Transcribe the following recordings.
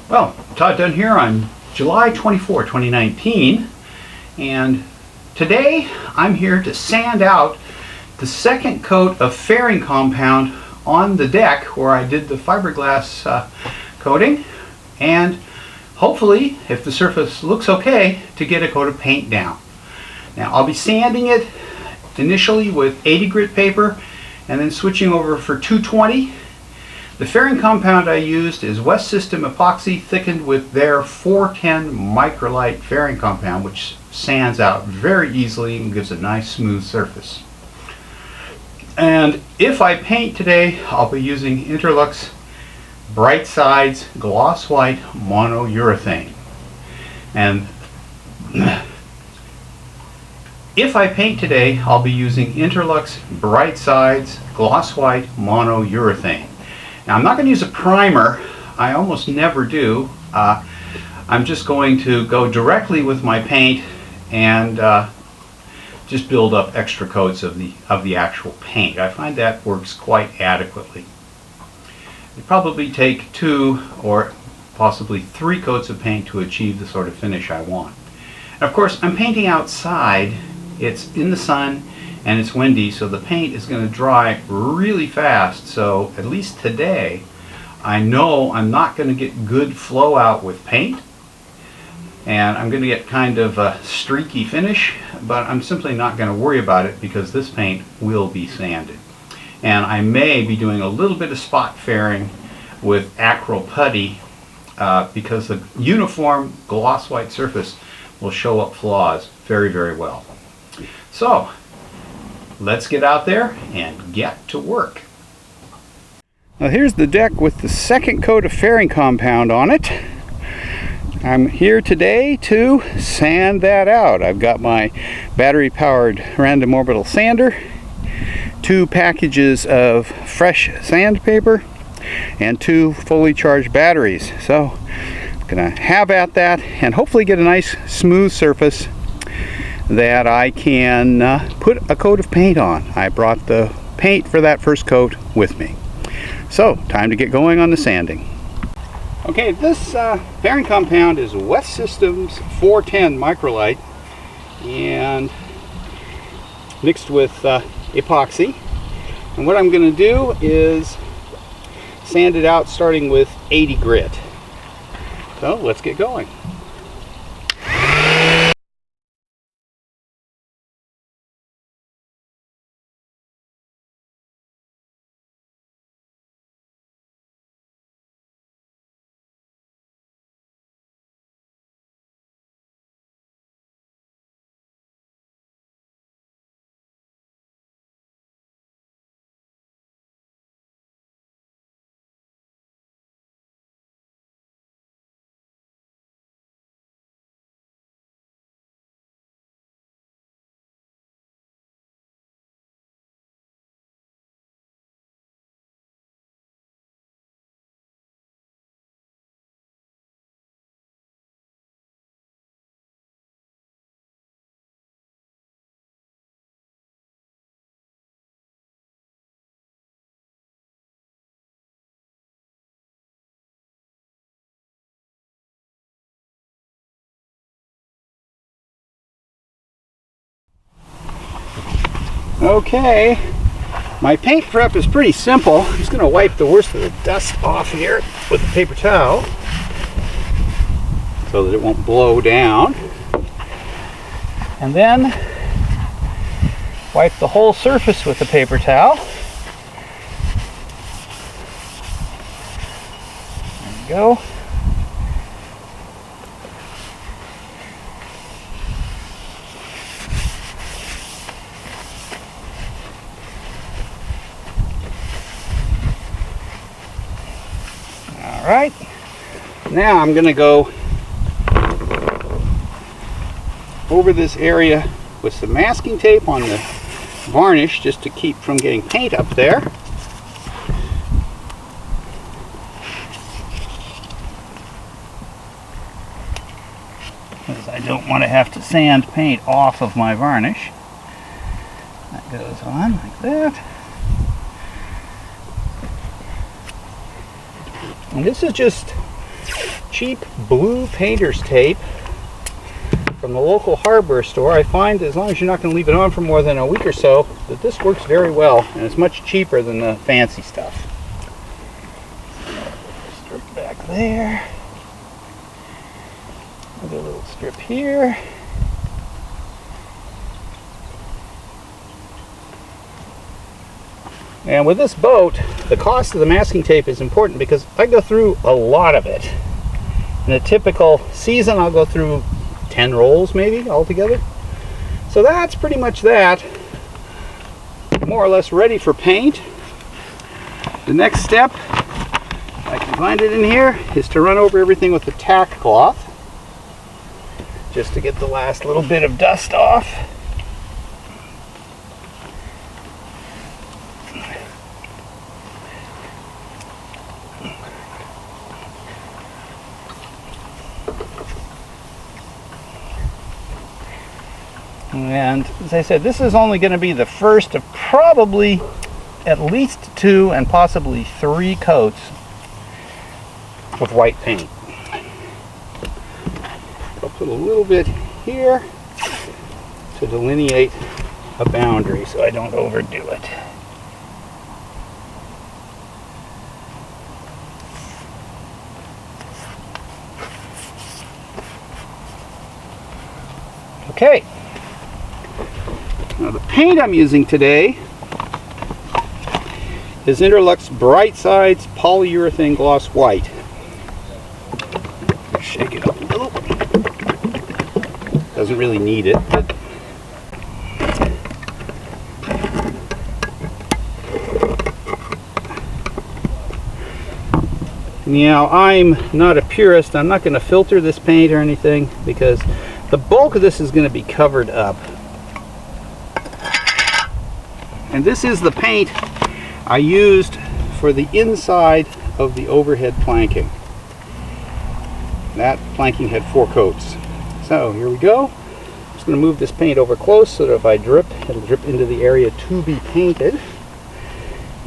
Well, Todd Dunn here on July 24, 2019, and today I'm here to sand out the second coat of fairing compound on the deck where I did the fiberglass coating, and hopefully, if the surface looks okay, to get a coat of paint down. Now I'll be sanding it initially with 80 grit paper and then switching over for 220. The fairing compound I used is West System epoxy thickened with their 410 microlite fairing compound, which sands out very easily and gives a nice smooth surface. And if I paint today, I'll be using Interlux Bright Sides Gloss White Monourethane. And if I paint today, I'll be using Interlux Bright Sides Gloss White Monourethane. Now, I'm not going to use a primer. I almost never do. I'm just going to go directly with my paint and just build up extra coats of the actual paint. I find that works quite adequately. It'd probably take 2 or possibly 3 coats of paint to achieve the sort of finish I want. And of course, I'm painting outside. It's in the sun and it's windy, so the paint is going to dry really fast. So at least today, I know I'm not going to get good flow out with paint, and I'm going to get kind of a streaky finish, but I'm simply not going to worry about it because this paint will be sanded. And I may be doing a little bit of spot fairing with acryl putty because the uniform gloss white surface will show up flaws very, very well. So let's get out there and get to work. Now here's the deck with the second coat of fairing compound on it. I'm here today to sand that out. I've got my battery powered random orbital sander, 2 packages of fresh sandpaper, and 2 fully charged batteries. So I'm gonna have at that and hopefully get a nice smooth surface that I can put a coat of paint on. I brought the paint for that first coat with me. So, time to get going on the sanding. Okay, this fairing compound is West System's 410 microlite and mixed with epoxy. And what I'm going to do is sand it out starting with 80 grit. So, let's get going. Okay, my paint prep is pretty simple. I'm just going to wipe the worst of the dust off here with a paper towel so that it won't blow down. And then wipe the whole surface with the paper towel. There we go. Alright, now I'm going to go over this area with some masking tape on the varnish just to keep from getting paint up there. Because I don't want to have to sand paint off of my varnish. That goes on like that. And this is just cheap blue painter's tape from the local hardware store. I find as long as you're not going to leave it on for more than a week or so, that this works very well, and it's much cheaper than the fancy stuff. Strip back there. Another little strip here. And with this boat, the cost of the masking tape is important because I go through a lot of it. In a typical season, I'll go through 10 rolls maybe altogether. So that's pretty much that. More or less ready for paint. The next step, I can find it in here, is to run over everything with the tack cloth, just to get the last little bit of dust off. And as I said, this is only going to be the first of probably at least 2 and possibly 3 coats of white paint. I'll put a little bit here to delineate a boundary so I don't overdo it. Okay. Now the paint I'm using today is Interlux Bright Sides Polyurethane Gloss White. Shake it up a little. Doesn't really need it, but now I'm not a purist. I'm not going to filter this paint or anything because the bulk of this is going to be covered up. And this is the paint I used for the inside of the overhead planking. That planking had 4 coats. So here we go. I'm just going to move this paint over close so that if I drip, it'll drip into the area to be painted.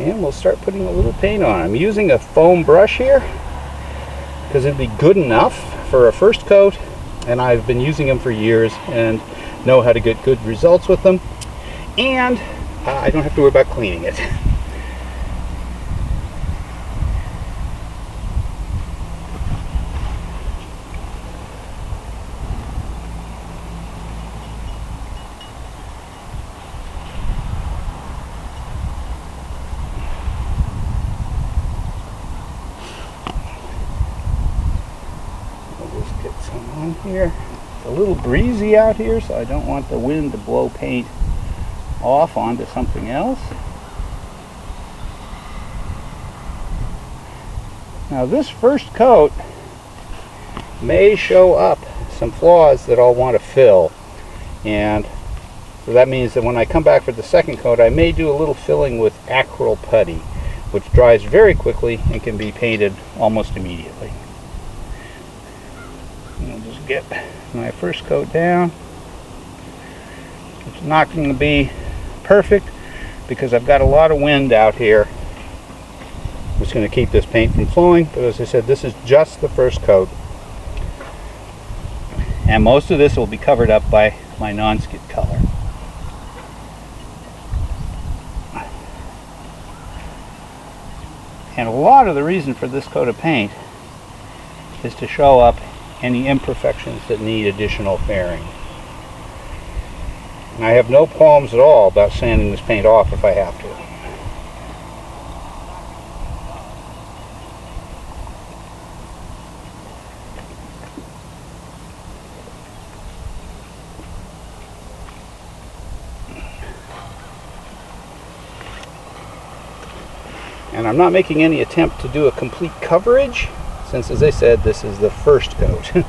And we'll start putting a little paint on. I'm using a foam brush here because it'll be good enough for a first coat, and I've been using them for years and know how to get good results with them. And I don't have to worry about cleaning it. I'll just get some on here. It's a little breezy out here, so I don't want the wind to blow paint off onto something else. Now this first coat may show up some flaws that I'll want to fill, and so that means that when I come back for the second coat I may do a little filling with acryl putty, which dries very quickly and can be painted almost immediately. I'll just get my first coat down. It's not going to be perfect because I've got a lot of wind out here. It's going to keep this paint from flowing, but as I said, this is just the first coat, and most of this will be covered up by my non-skid color. And a lot of the reason for this coat of paint is to show up any imperfections that need additional fairing. And I have no qualms at all about sanding this paint off if I have to. And I'm not making any attempt to do a complete coverage, since, as I said, this is the first coat.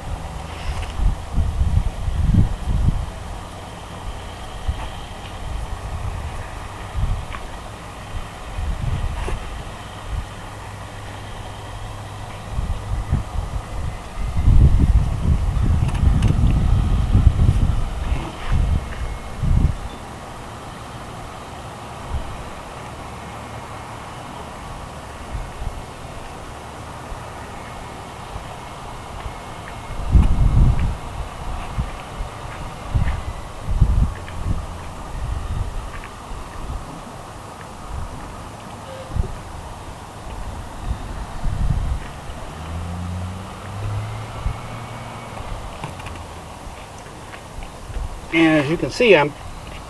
And as you can see, I'm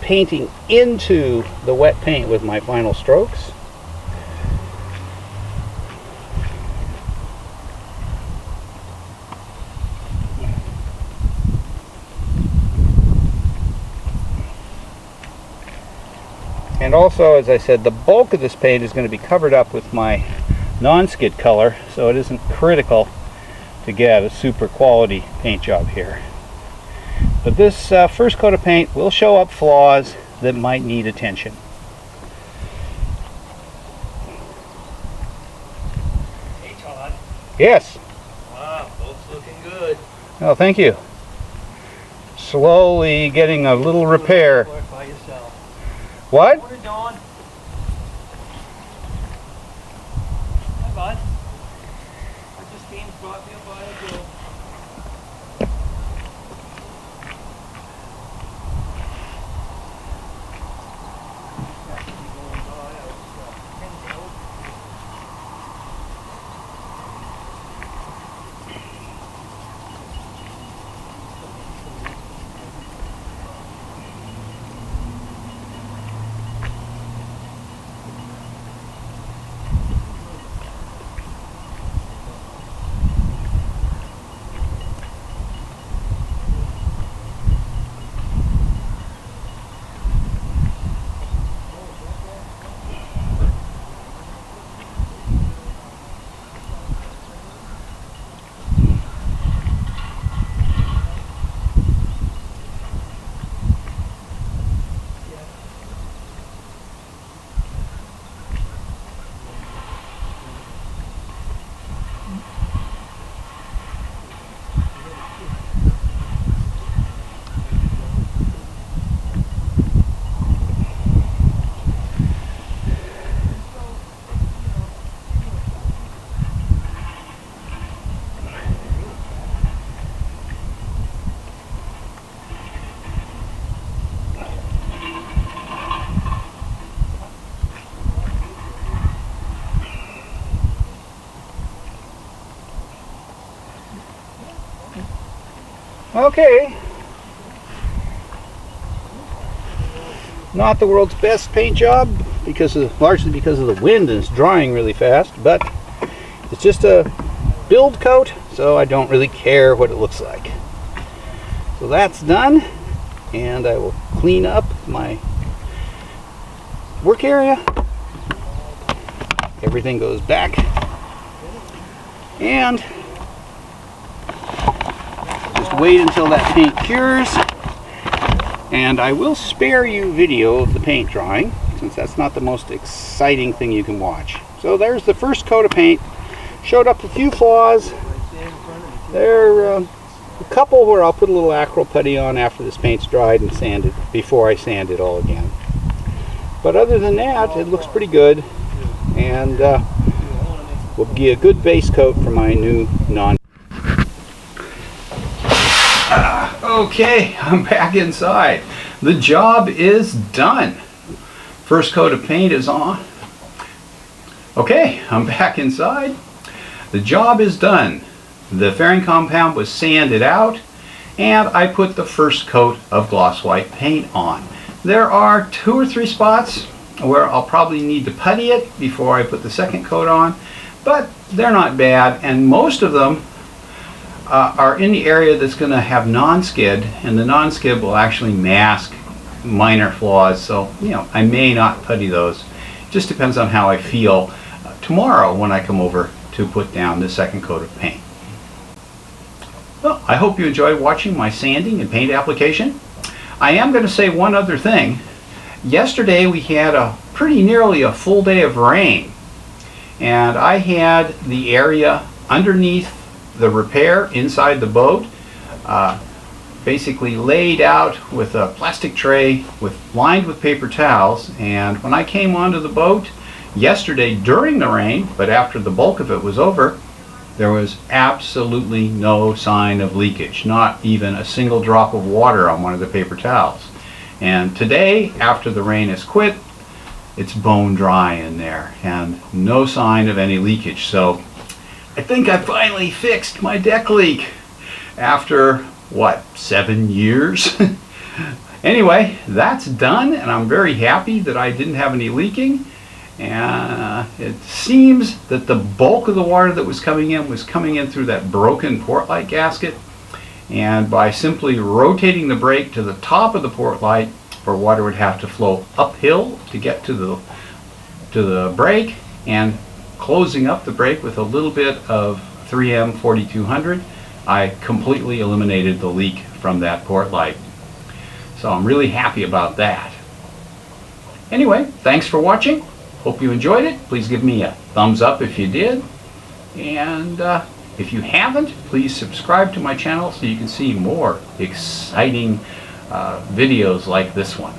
painting into the wet paint with my final strokes. And also, as I said, the bulk of this paint is going to be covered up with my non-skid color, so it isn't critical to get a super quality paint job here. But this first coat of paint will show up flaws that might need attention. Hey Todd. Yes. Wow, boat's looking good. Oh, thank you. Slowly getting a little repair. By yourself. What? Morning, Dawn. Hi, bud. I just came brought me by a girl. Okay. Not the world's best paint job, largely because of the wind and it's drying really fast, but it's just a build coat, so I don't really care what it looks like. So that's done, and I will clean up my work area. Everything goes back, and just wait until that paint cures. And I will spare you video of the paint drying, since that's not the most exciting thing you can watch. So there's the first coat of paint. Showed up a few flaws. There are a couple where I'll put a little acrylic putty on after this paint's dried and sand it before I sand it all again. But other than that, it looks pretty good, and will be a good base coat for my new non. Okay, I'm back inside. The job is done. First coat of paint is on. Okay, I'm back inside. The job is done. The fairing compound was sanded out, and I put the first coat of gloss white paint on. There are 2 or 3 spots where I'll probably need to putty it before I put the second coat on, but they're not bad, and most of them are in the area that's going to have non-skid, and the non-skid will actually mask minor flaws, so I may not putty those. It just depends on how I feel tomorrow when I come over to put down the second coat of paint. Well, I hope you enjoyed watching my sanding and paint application. I am going to say one other thing. Yesterday we had pretty nearly a full day of rain, and I had the area underneath the repair inside the boat basically laid out with a plastic tray lined with paper towels, and when I came onto the boat yesterday during the rain, but after the bulk of it was over, there was absolutely no sign of leakage, not even a single drop of water on one of the paper towels. And today, after the rain has quit, it's bone dry in there and no sign of any leakage. So I think I finally fixed my deck leak after, what, 7 years? Anyway, that's done, and I'm very happy that I didn't have any leaking. And it seems that the bulk of the water that was coming in through that broken port light gasket. And by simply rotating the brake to the top of the port light, where water would have to flow uphill to get to the brake, and closing up the brake with a little bit of 3M 4200, I completely eliminated the leak from that port light. So I'm really happy about that. Anyway, thanks for watching. Hope you enjoyed it. Please give me a thumbs up if you did. And if you haven't, please subscribe to my channel so you can see more exciting videos like this one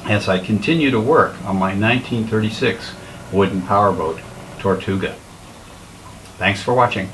as I continue to work on my 1936 wooden powerboat Tortuga. Thanks for watching.